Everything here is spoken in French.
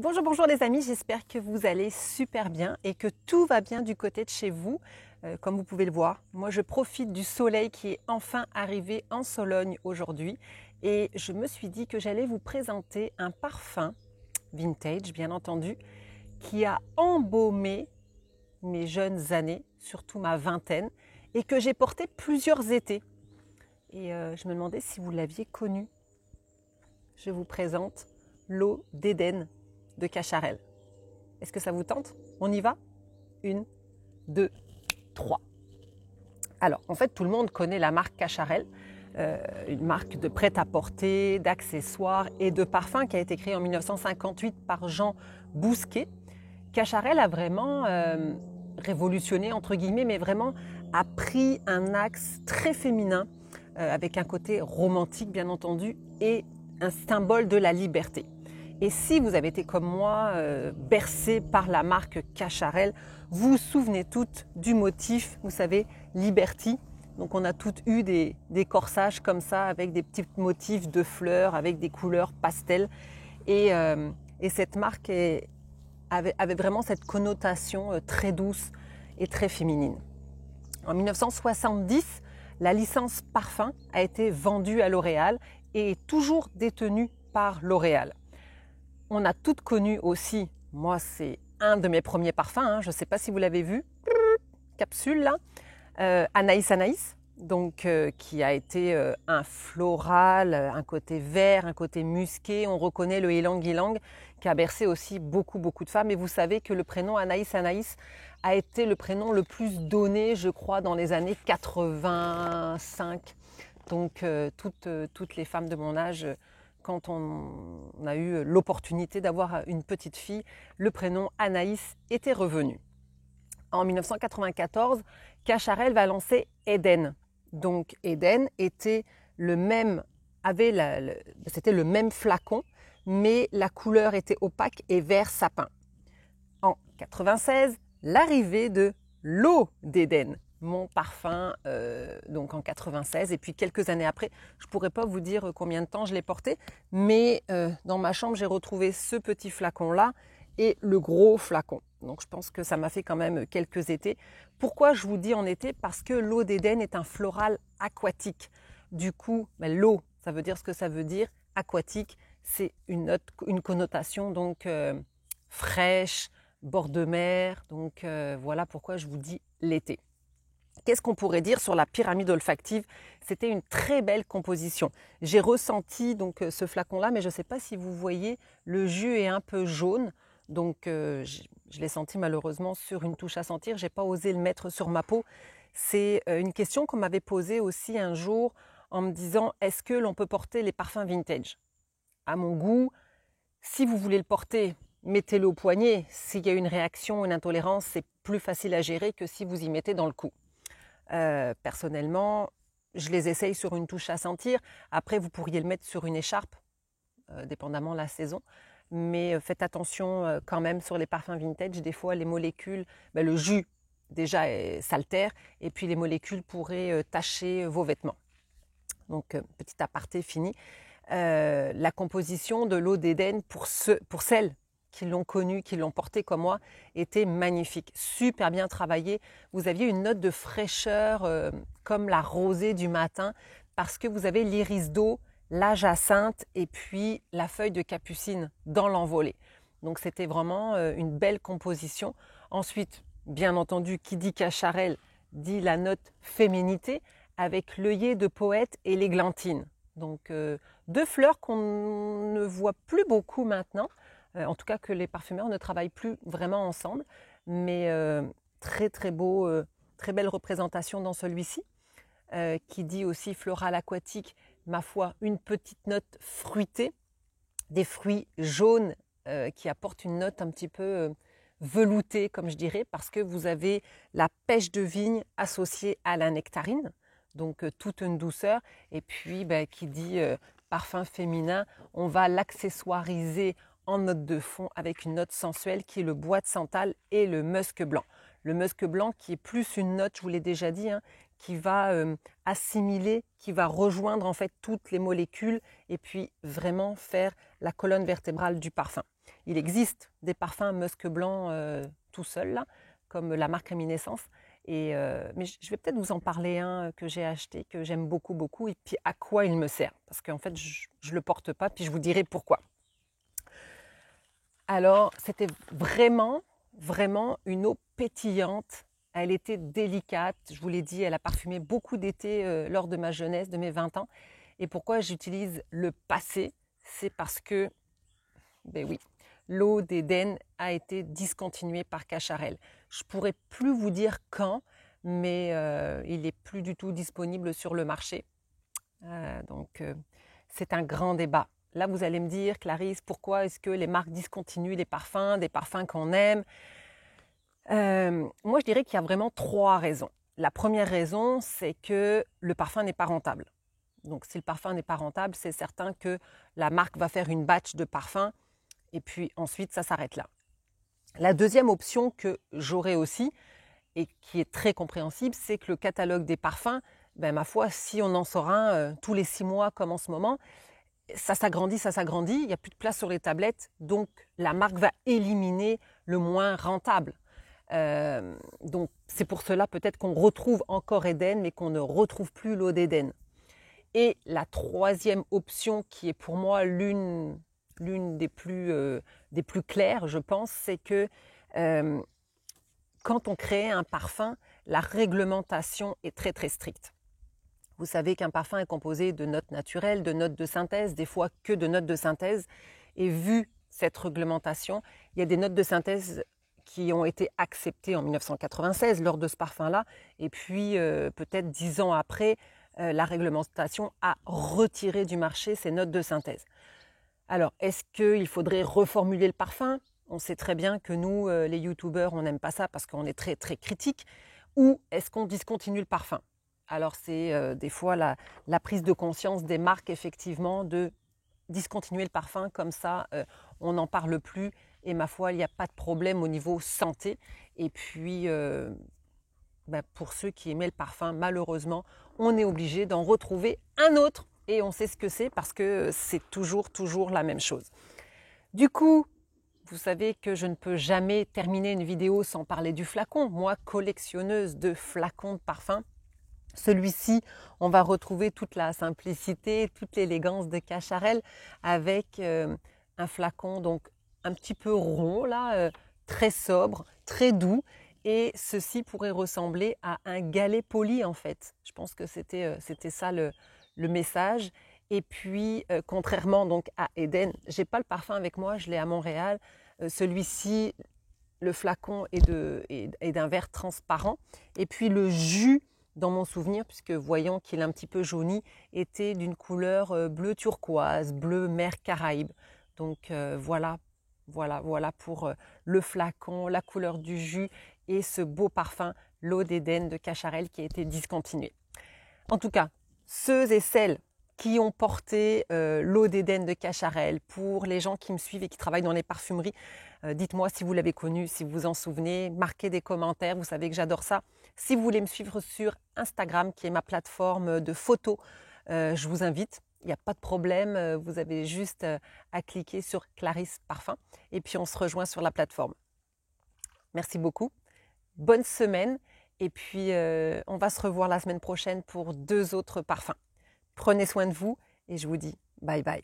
Bonjour, bonjour les amis, j'espère que vous allez super bien et que tout va bien du côté de chez vous. Comme vous pouvez le voir, moi je profite du soleil qui est enfin arrivé en Sologne aujourd'hui et je me suis dit que j'allais vous présenter un parfum vintage, bien entendu, qui a embaumé mes jeunes années, surtout ma vingtaine, et que j'ai porté plusieurs étés. Et je me demandais si vous l'aviez connu. Je vous présente l'eau d'Éden de Cacharel. Est-ce que ça vous tente? On y va? 1, 2, 3. Alors, en fait, tout le monde connaît la marque Cacharel, une marque de prêt-à-porter, d'accessoires et de parfums qui a été créée en 1958 par Jean Bousquet. Cacharel a vraiment révolutionné, entre guillemets, mais vraiment a pris un axe très féminin, avec un côté romantique, bien entendu, et un symbole de la liberté. Et si vous avez été comme moi bercé par la marque Cacharel, vous vous souvenez toutes du motif, vous savez, Liberty. Donc on a toutes eu des corsages comme ça avec des petits motifs de fleurs, avec des couleurs pastel. Et cette marque avait vraiment cette connotation très douce et très féminine. En 1970, la licence parfum a été vendue à L'Oréal et est toujours détenue par L'Oréal. On a toutes connu aussi, moi c'est un de mes premiers parfums, je ne sais pas si vous l'avez vu, capsule là, Anaïs Anaïs, donc qui a été un floral, un côté vert, un côté musqué. On reconnaît le ylang ylang qui a bercé aussi beaucoup de femmes. Et vous savez que le prénom Anaïs Anaïs a été le prénom le plus donné, je crois, dans les années 85. Donc toutes les femmes de mon âge, quand on a eu l'opportunité d'avoir une petite fille, le prénom Anaïs était revenu. En 1994, Cacharel va lancer Eden. Donc Eden était c'était le même flacon, mais la couleur était opaque et vert sapin. En 96, l'arrivée de l'eau d'Éden, mon parfum, donc en 96. Et puis quelques années après, je ne pourrais pas vous dire combien de temps je l'ai porté, mais dans ma chambre, j'ai retrouvé ce petit flacon-là et le gros flacon. Donc je pense que ça m'a fait quand même quelques étés. Pourquoi je vous dis en été? Parce que l'eau d'Éden est un floral aquatique. Du coup, l'eau, ça veut dire ce que ça veut dire. Aquatique, c'est une connotation donc fraîche, bord de mer. Donc voilà pourquoi je vous dis l'été. Qu'est-ce qu'on pourrait dire sur la pyramide olfactive? C'était une très belle composition. J'ai ressenti donc ce flacon-là, mais je ne sais pas si vous voyez, le jus est un peu jaune. Donc je l'ai senti malheureusement sur une touche à sentir. Je n'ai pas osé le mettre sur ma peau. C'est une question qu'on m'avait posée aussi un jour en me disant, est-ce que l'on peut porter les parfums vintage? À mon goût, si vous voulez le porter, mettez-le au poignet. S'il y a une réaction, une intolérance, c'est plus facile à gérer que si vous y mettez dans le cou. Personnellement, je les essaye sur une touche à sentir. Après, vous pourriez le mettre sur une écharpe, dépendamment de la saison. Mais faites attention quand même sur les parfums vintage. Des fois, les molécules, le jus déjà s'altère et puis les molécules pourraient tacher vos vêtements. Donc, petit aparté fini. La composition de l'eau d'Éden pour celles qui l'ont connue, qui l'ont portée comme moi, était magnifique, super bien travaillée. Vous aviez une note de fraîcheur comme la rosée du matin parce que vous avez l'iris d'eau, la jacinthe et puis la feuille de capucine dans l'envolée. Donc c'était vraiment une belle composition. Ensuite, bien entendu, qui dit Cacharel dit la note féminité avec l'œillet de poète et l'églantine. Donc deux fleurs qu'on ne voit plus beaucoup maintenant, en tout cas que les parfumeurs ne travaillent plus vraiment ensemble, mais très beau, très belle représentation dans celui-ci, qui dit aussi floral aquatique, ma foi, une petite note fruitée, des fruits jaunes qui apportent une note un petit peu veloutée, comme je dirais, parce que vous avez la pêche de vigne associée à la nectarine, donc toute une douceur, et puis qui dit parfum féminin, on va l'accessoiriser en note de fond avec une note sensuelle qui est le bois de santal et le musc blanc. Le musc blanc qui est plus une note, je vous l'ai déjà dit, qui va assimiler, qui va rejoindre en fait toutes les molécules et puis vraiment faire la colonne vertébrale du parfum. Il existe des parfums musc blanc tout seul, là, comme la marque Réminiscence. Mais je vais peut-être vous en parler un que j'ai acheté, que j'aime beaucoup, beaucoup, et puis à quoi il me sert. Parce qu'en fait, je ne le porte pas, puis je vous dirai pourquoi. Alors, c'était vraiment, vraiment une eau pétillante. Elle était délicate. Je vous l'ai dit, elle a parfumé beaucoup d'été lors de ma jeunesse, de mes 20 ans. Et pourquoi j'utilise le passé? C'est parce que, ben oui, l'eau d'Éden a été discontinuée par Cacharel. Je ne pourrais plus vous dire quand, mais il n'est plus du tout disponible sur le marché. Donc, c'est un grand débat. Là, vous allez me dire, Clarisse, pourquoi est-ce que les marques discontinuent les parfums, des parfums qu'on aime? Moi, je dirais qu'il y a vraiment 3 raisons. La première raison, c'est que le parfum n'est pas rentable. Donc, si le parfum n'est pas rentable, c'est certain que la marque va faire une batch de parfums et puis ensuite, ça s'arrête là. La deuxième option que j'aurais aussi, et qui est très compréhensible, c'est que le catalogue des parfums, ben, ma foi, si on en sort un tous les 6 mois comme en ce moment, ça s'agrandit, il n'y a plus de place sur les tablettes, donc la marque va éliminer le moins rentable. Donc c'est pour cela peut-être qu'on retrouve encore Éden, mais qu'on ne retrouve plus l'eau d'Éden. Et la troisième option, qui est pour moi l'une des plus claires, je pense, c'est que quand on crée un parfum, la réglementation est très très stricte. Vous savez qu'un parfum est composé de notes naturelles, de notes de synthèse, des fois que de notes de synthèse. Et vu cette réglementation, il y a des notes de synthèse qui ont été acceptées en 1996 lors de ce parfum-là. Et puis peut-être 10 ans après, la réglementation a retiré du marché ces notes de synthèse. Alors, est-ce qu'il faudrait reformuler le parfum? On sait très bien que nous, les youtubeurs, on n'aime pas ça parce qu'on est très très critiques. Ou est-ce qu'on discontinue le parfum? Alors c'est des fois la prise de conscience des marques effectivement de discontinuer le parfum, comme ça on n'en parle plus et ma foi il n'y a pas de problème au niveau santé. Et puis pour ceux qui aimaient le parfum, malheureusement on est obligé d'en retrouver un autre et on sait ce que c'est parce que c'est toujours la même chose. Du coup, vous savez que je ne peux jamais terminer une vidéo sans parler du flacon. Moi, collectionneuse de flacons de parfum, celui-ci, on va retrouver toute la simplicité, toute l'élégance de Cacharel avec un flacon donc un petit peu rond, là, très sobre, très doux. Et ceci pourrait ressembler à un galet poli en fait. Je pense que c'était ça le message. Et puis, contrairement donc à Éden, j'ai pas le parfum avec moi, je l'ai à Montréal. Celui-ci, le flacon est d'un vert transparent. Et puis le jus, dans mon souvenir, puisque voyons qu'il est un petit peu jauni, était d'une couleur bleu turquoise, bleu mer Caraïbe. Donc voilà pour le flacon, la couleur du jus et ce beau parfum, l'eau d'Éden de Cacharel qui a été discontinué. En tout cas, ceux et celles qui ont porté l'eau d'Éden de Cacharel, pour les gens qui me suivent et qui travaillent dans les parfumeries, dites-moi si vous l'avez connu, si vous vous en souvenez, marquez des commentaires, vous savez que j'adore ça. Si vous voulez me suivre sur Instagram, qui est ma plateforme de photos, je vous invite, il n'y a pas de problème, vous avez juste à cliquer sur Clarisse Parfum et puis on se rejoint sur la plateforme. Merci beaucoup, bonne semaine et puis on va se revoir la semaine prochaine pour 2 autres parfums. Prenez soin de vous et je vous dis bye bye.